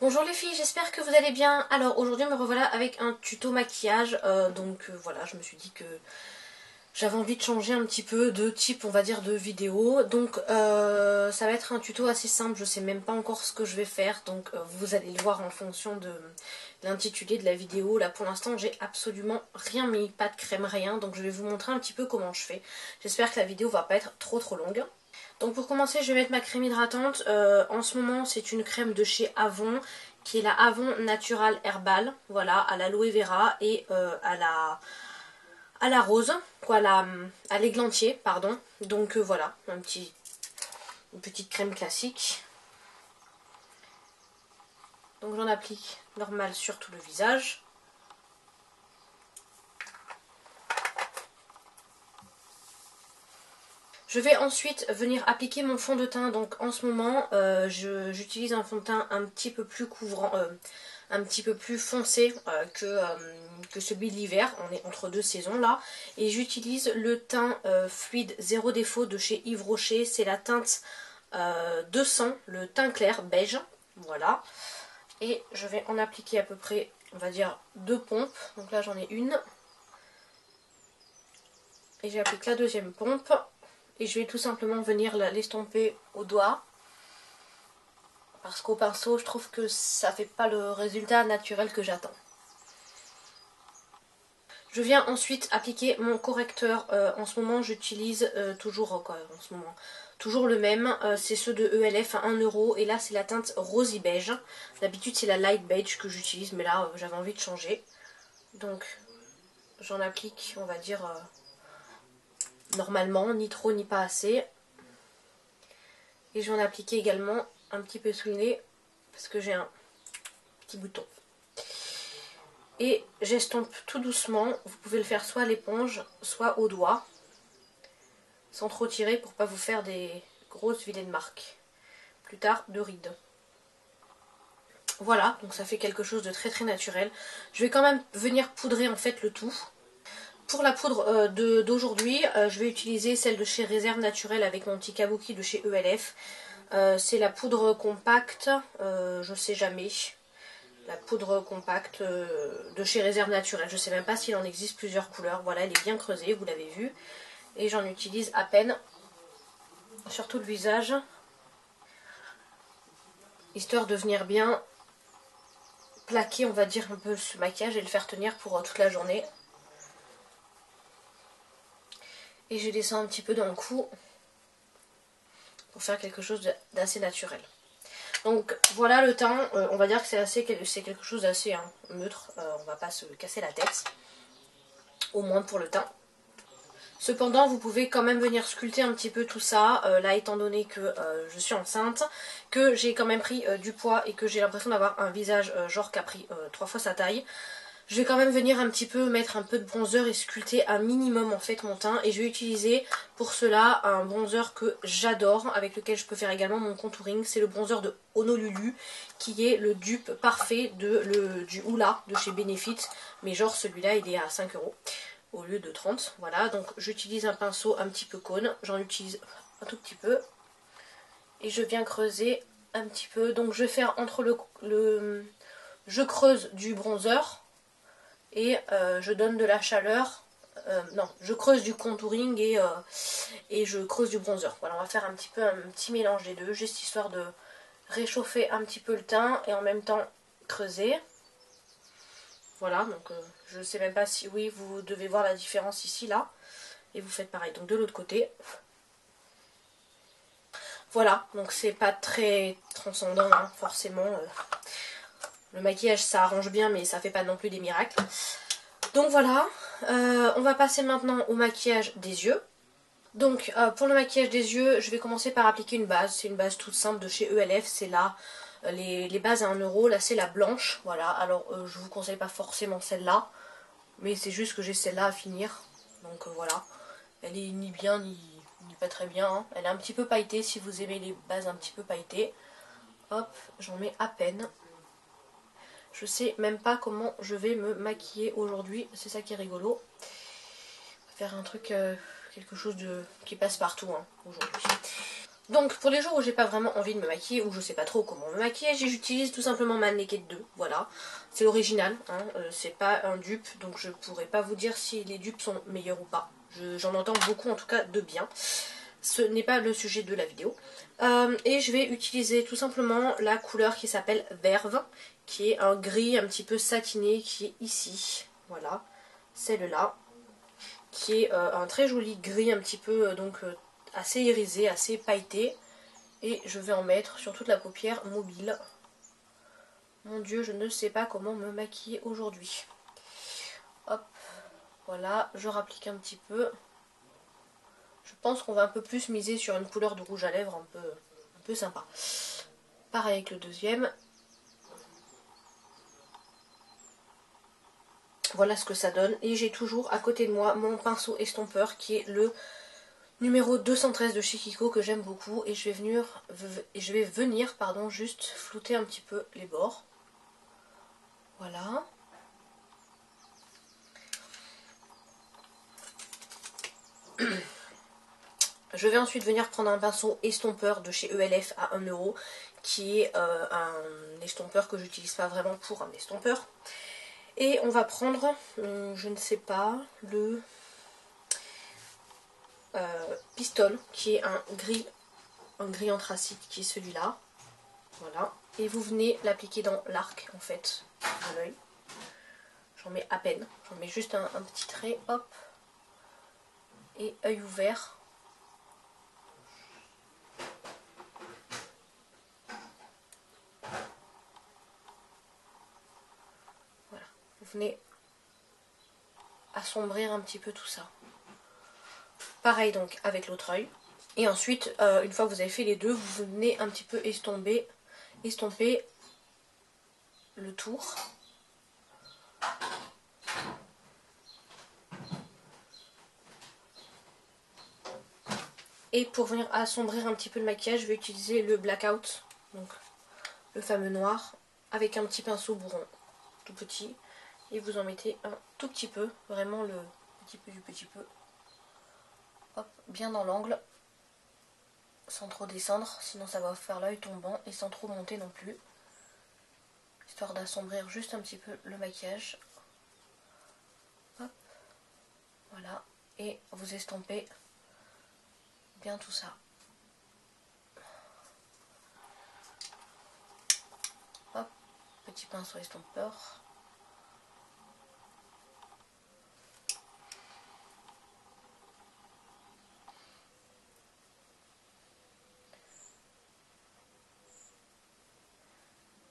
Bonjour les filles, j'espère que vous allez bien. Alors aujourd'hui me revoilà avec un tuto maquillage, voilà, je me suis dit que j'avais envie de changer un petit peu de type, on va dire, de vidéo. Donc ça va être un tuto assez simple, je sais même pas encore ce que je vais faire, donc vous allez le voir en fonction de l'intitulé de la vidéo. Là pour l'instant j'ai absolument rien mis, pas de crème, rien, donc je vais vous montrer un petit peu comment je fais. J'espère que la vidéo va pas être trop longue. Donc pour commencer je vais mettre ma crème hydratante. En ce moment c'est une crème de chez Avon qui est la Avon Natural Herbal, voilà, à l'aloe vera et à la rose, quoi, à l'églantier, pardon. Donc voilà, une petite crème classique. Donc j'en applique normal sur tout le visage. Je vais ensuite venir appliquer mon fond de teint. Donc en ce moment, j'utilise un fond de teint un petit peu plus couvrant, un petit peu plus foncé que celui de l'hiver. On est entre deux saisons là. Et j'utilise le teint fluide zéro défaut de chez Yves Rocher. C'est la teinte 200, le teint clair beige. Voilà. Et je vais en appliquer à peu près, on va dire, 2 pompes. Donc là j'en ai une. Et j'applique la deuxième pompe. Et je vais tout simplement venir l'estomper au doigt. Parce qu'au pinceau, je trouve que ça fait pas le résultat naturel que j'attends. Je viens ensuite appliquer mon correcteur. En ce moment, j'utilise toujours le même. C'est ceux de ELF à 1 €. Et là, c'est la teinte rosy beige. D'habitude, c'est la light beige que j'utilise. Mais là, j'avais envie de changer. Donc, j'en applique, on va dire, normalement. Ni trop, ni pas assez. Et je vais en appliquer également un petit peu sous le nez parce que j'ai un petit bouton. Et j'estompe tout doucement. Vous pouvez le faire soit à l'éponge, soit au doigt, sans trop tirer pour pas vous faire des grosses vilaines marques plus tard de rides. Voilà, donc ça fait quelque chose de très naturel. Je vais quand même venir poudrer en fait le tout. Pour la poudre d'aujourd'hui, je vais utiliser celle de chez Réserve Naturelle avec mon petit kabuki de chez ELF. C'est la poudre compacte, je sais jamais. La poudre compacte de chez Réserve Naturelle. Je sais même pas s'il en existe plusieurs couleurs. Voilà, elle est bien creusée, vous l'avez vu. Et j'en utilise à peine sur tout le visage. Histoire de venir bien plaquer, on va dire, un peu ce maquillage et le faire tenir pour toute la journée. Et je descends un petit peu dans le cou pour faire quelque chose d'assez naturel. Donc voilà le teint, on va dire que c'est quelque chose d'assez neutre, on va pas se casser la tête, au moins pour le teint. Cependant vous pouvez quand même venir sculpter un petit peu tout ça, là étant donné que je suis enceinte, que j'ai quand même pris du poids et que j'ai l'impression d'avoir un visage genre qui a pris 3 fois sa taille. Je vais quand même venir un petit peu mettre un peu de bronzer et sculpter un minimum en fait mon teint. Et je vais utiliser pour cela un bronzer que j'adore, avec lequel je peux faire également mon contouring. C'est le bronzer de Honolulu, qui est le dupe parfait du Hoola de chez Benefit. Mais genre celui-là il est à 5 € au lieu de 30. Voilà, donc j'utilise un pinceau un petit peu cône. J'en utilise un tout petit peu. Et je viens creuser un petit peu. Donc je vais faire entre je creuse du bronzer. Et je donne de la chaleur, non, je creuse du contouring et je creuse du bronzer. Voilà, on va faire un petit mélange des deux, juste histoire de réchauffer un petit peu le teint et en même temps creuser. Voilà, donc je ne sais même pas si, oui, vous devez voir la différence ici, là. Et vous faites pareil, donc de l'autre côté. Voilà, donc c'est pas très transcendant, hein, forcément. Le maquillage, ça arrange bien, mais ça fait pas non plus des miracles. Donc voilà, on va passer maintenant au maquillage des yeux. Donc pour le maquillage des yeux, je vais commencer par appliquer une base. C'est une base toute simple de chez ELF, c'est là les bases à 1 €. Là c'est la blanche, voilà. Alors je vous conseille pas forcément celle-là, mais c'est juste que j'ai celle-là à finir. Donc voilà, elle est ni bien ni pas très bien, hein. Elle est un petit peu pailletée si vous aimez les bases un petit peu pailletées. Hop, j'en mets à peine. Je sais même pas comment je vais me maquiller aujourd'hui, c'est ça qui est rigolo. Faire un truc, quelque chose qui passe partout hein, aujourd'hui. Donc pour les jours où j'ai pas vraiment envie de me maquiller, ou je sais pas trop comment me maquiller, j'utilise tout simplement ma Naked 2, voilà. C'est l'original, hein, c'est pas un dupe, donc je pourrais pas vous dire si les dupes sont meilleurs ou pas. J'en entends beaucoup en tout cas de bien. Ce n'est pas le sujet de la vidéo. Et je vais utiliser tout simplement la couleur qui s'appelle Verve, qui est un gris un petit peu satiné qui est ici, voilà, celle-là, qui est un très joli gris un petit peu assez irisé, assez pailleté. Et je vais en mettre sur toute la paupière mobile. Mon dieu, je ne sais pas comment me maquiller aujourd'hui. Hop, voilà, je rapplique un petit peu. Je pense qu'on va un peu plus miser sur une couleur de rouge à lèvres un peu sympa. Pareil avec le deuxième. Voilà ce que ça donne. Et j'ai toujours à côté de moi mon pinceau estompeur qui est le numéro 213 de chez Kiko que j'aime beaucoup. Et je vais venir juste flouter un petit peu les bords. Voilà. Je vais ensuite venir prendre un pinceau estompeur de chez ELF à 1 €, qui est un estompeur que j'utilise pas vraiment pour un estompeur. Et on va prendre, je ne sais pas, le Pistol, qui est un gris anthracite, qui est celui-là. Voilà. Et vous venez l'appliquer dans l'arc, en fait, de l'œil. J'en mets à peine. J'en mets juste un petit trait, hop. Et œil ouvert. Voilà. Vous venez assombrir un petit peu tout ça. Pareil donc avec l'autre œil. Et ensuite, une fois que vous avez fait les deux, vous venez un petit peu estomper le tour. Et pour venir assombrir un petit peu le maquillage, je vais utiliser le Blackout, donc le fameux noir, avec un petit pinceau bourron, tout petit. Et vous en mettez un tout petit peu, vraiment le petit peu du petit peu. Hop, bien dans l'angle, sans trop descendre, sinon ça va faire l'œil tombant, et sans trop monter non plus. Histoire d'assombrir juste un petit peu le maquillage. Hop, voilà, et vous estompez bien tout ça. Hop, petit pinceau estompeur.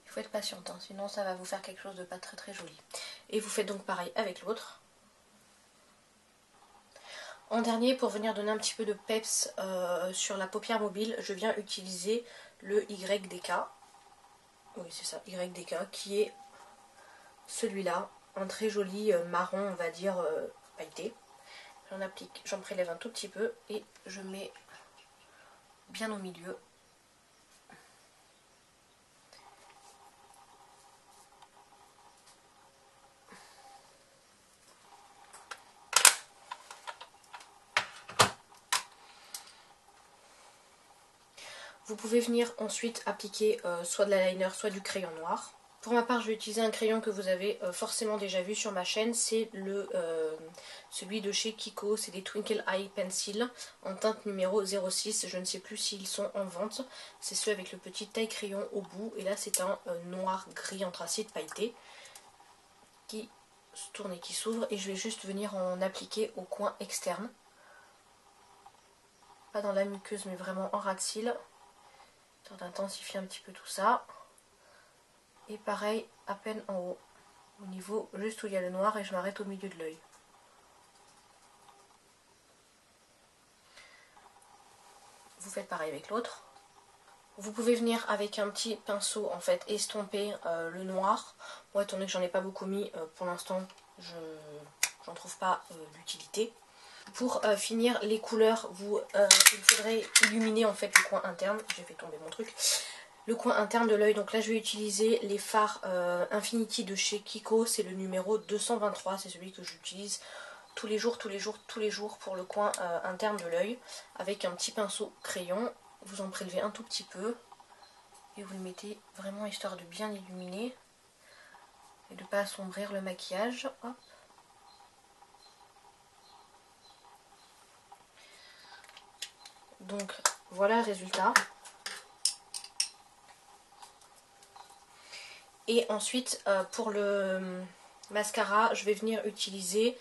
Il faut être patiente, hein, sinon ça va vous faire quelque chose de pas très très joli. Et vous faites donc pareil avec l'autre. En dernier, pour venir donner un petit peu de peps sur la paupière mobile, je viens utiliser le YDK. Oui, c'est ça, YDK, qui est celui-là, un très joli marron, on va dire, pailleté. J'en applique, j'en prélève un tout petit peu et je mets bien au milieu. Vous pouvez venir ensuite appliquer soit de l'eyeliner, soit du crayon noir. Pour ma part, je vais utiliser un crayon que vous avez forcément déjà vu sur ma chaîne. C'est celui de chez Kiko. C'est des Twinkle Eye Pencil en teinte numéro 06. Je ne sais plus s'ils sont en vente. C'est ceux avec le petit taille crayon au bout. Et là, c'est un noir gris anthracite pailleté qui se tourne et qui s'ouvre. Et je vais juste venir en appliquer au coin externe. Pas dans la muqueuse, mais vraiment en ras de cils. D'intensifier un petit peu tout ça. Et pareil, à peine en haut, au niveau juste où il y a le noir, et je m'arrête au milieu de l'œil. Vous faites pareil avec l'autre. Vous pouvez venir avec un petit pinceau en fait estomper le noir. Moi, étant donné que j'en ai pas beaucoup mis pour l'instant, j'en trouve pas d'utilité. Pour finir les couleurs, il faudrait illuminer en fait le coin interne. J'ai fait tomber mon truc. Le coin interne de l'œil. Donc là, je vais utiliser les fards Infinity de chez Kiko. C'est le numéro 223. C'est celui que j'utilise tous les jours pour le coin interne de l'œil. Avec un petit pinceau crayon. vous en prélevez un tout petit peu et vous le mettez vraiment histoire de bien illuminer et de ne pas assombrir le maquillage. Hop. Donc voilà le résultat. Et ensuite pour le mascara, je vais venir utiliser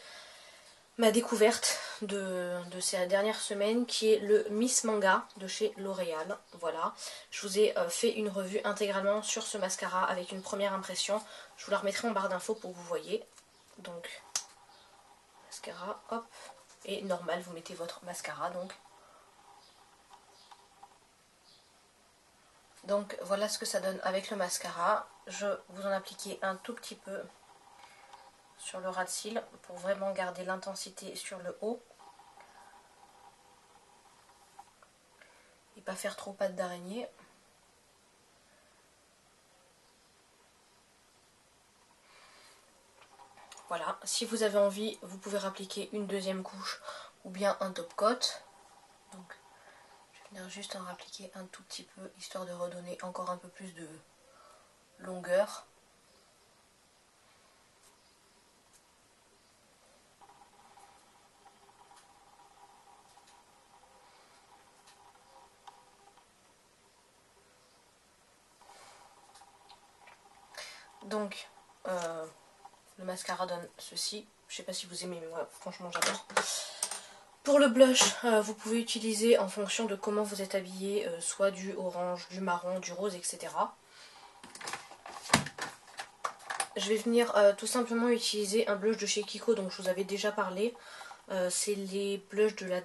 ma découverte de ces dernières semaines qui est le Miss Manga de chez L'Oréal. Voilà, je vous ai fait une revue intégralement sur ce mascara avec une première impression. Je vous la remettrai en barre d'infos pour que vous voyez. Donc mascara, hop, et normal, vous mettez votre mascara donc. Donc voilà ce que ça donne avec le mascara. Je vous en appliquer un tout petit peu sur le ras de cils pour vraiment garder l'intensité sur le haut et pas faire trop patte d'araignée. Voilà, si vous avez envie, vous pouvez appliquer une deuxième couche ou bien un top coat. Donc je vais venir juste en appliquer un tout petit peu histoire de redonner encore un peu plus de longueur. Donc le mascara donne ceci. Je sais pas si vous aimez, mais moi franchement j'adore. Pour le blush, vous pouvez utiliser en fonction de comment vous êtes habillé, soit du orange, du marron, du rose, etc. Je vais venir tout simplement utiliser un blush de chez Kiko dont je vous avais déjà parlé. C'est les blushs de la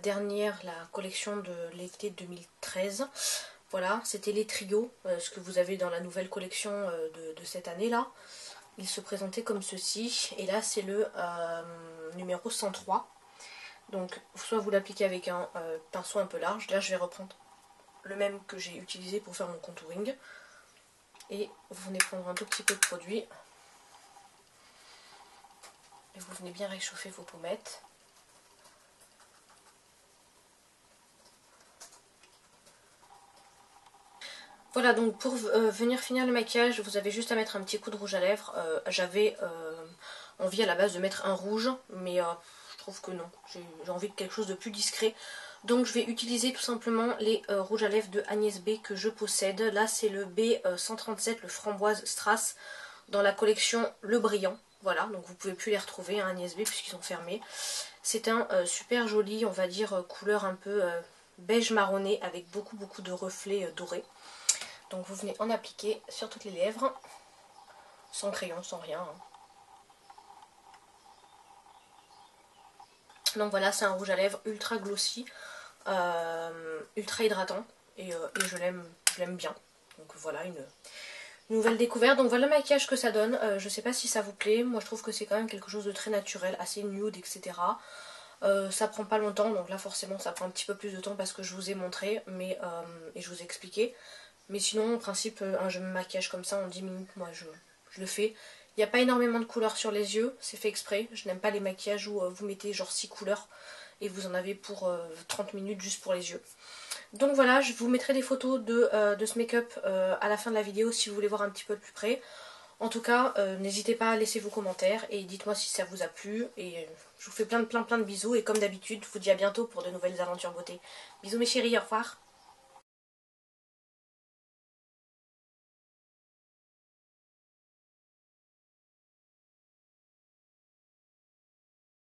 collection de l'été 2013. Voilà, c'était les trios, ce que vous avez dans la nouvelle collection de cette année-là. Ils se présentaient comme ceci. Et là, c'est le numéro 103. Donc, soit vous l'appliquez avec un pinceau un peu large. Là, je vais reprendre le même que j'ai utilisé pour faire mon contouring. Et vous venez prendre un tout petit peu de produit. Et vous venez bien réchauffer vos pommettes. Voilà, donc pour venir finir le maquillage, vous avez juste à mettre un petit coup de rouge à lèvres. J'avais envie à la base de mettre un rouge, mais je trouve que non. J'ai envie de quelque chose de plus discret. Donc je vais utiliser tout simplement les rouges à lèvres de Agnès B que je possède. Là c'est le B137, le framboise strass, dans la collection Le Brillant. Voilà, donc vous pouvez plus les retrouver, hein, Agnès B, puisqu'ils sont fermés. C'est un super joli, on va dire, couleur un peu beige marronné avec beaucoup de reflets dorés. Donc vous venez en appliquer sur toutes les lèvres, sans crayon, sans rien. Hein. Donc voilà, c'est un rouge à lèvres ultra glossy, ultra hydratant, et je l'aime bien. Donc voilà, une nouvelle découverte. Donc voilà le maquillage que ça donne. Je sais pas si ça vous plaît, moi je trouve que c'est quand même quelque chose de très naturel, assez nude, etc. Ça prend pas longtemps, donc là forcément ça prend un petit peu plus de temps parce que je vous ai montré mais, et je vous ai expliqué. Mais sinon, en principe, un maquillage comme ça en 10 minutes, moi je le fais. Il n'y a pas énormément de couleurs sur les yeux, c'est fait exprès. Je n'aime pas les maquillages où vous mettez genre 6 couleurs et vous en avez pour 30 minutes juste pour les yeux. Donc voilà, je vous mettrai des photos de ce make-up à la fin de la vidéo si vous voulez voir un petit peu de plus près. En tout cas, n'hésitez pas à laisser vos commentaires et dites-moi si ça vous a plu. Et je vous fais plein de bisous et comme d'habitude, je vous dis à bientôt pour de nouvelles aventures beauté. Bisous mes chéris, au revoir.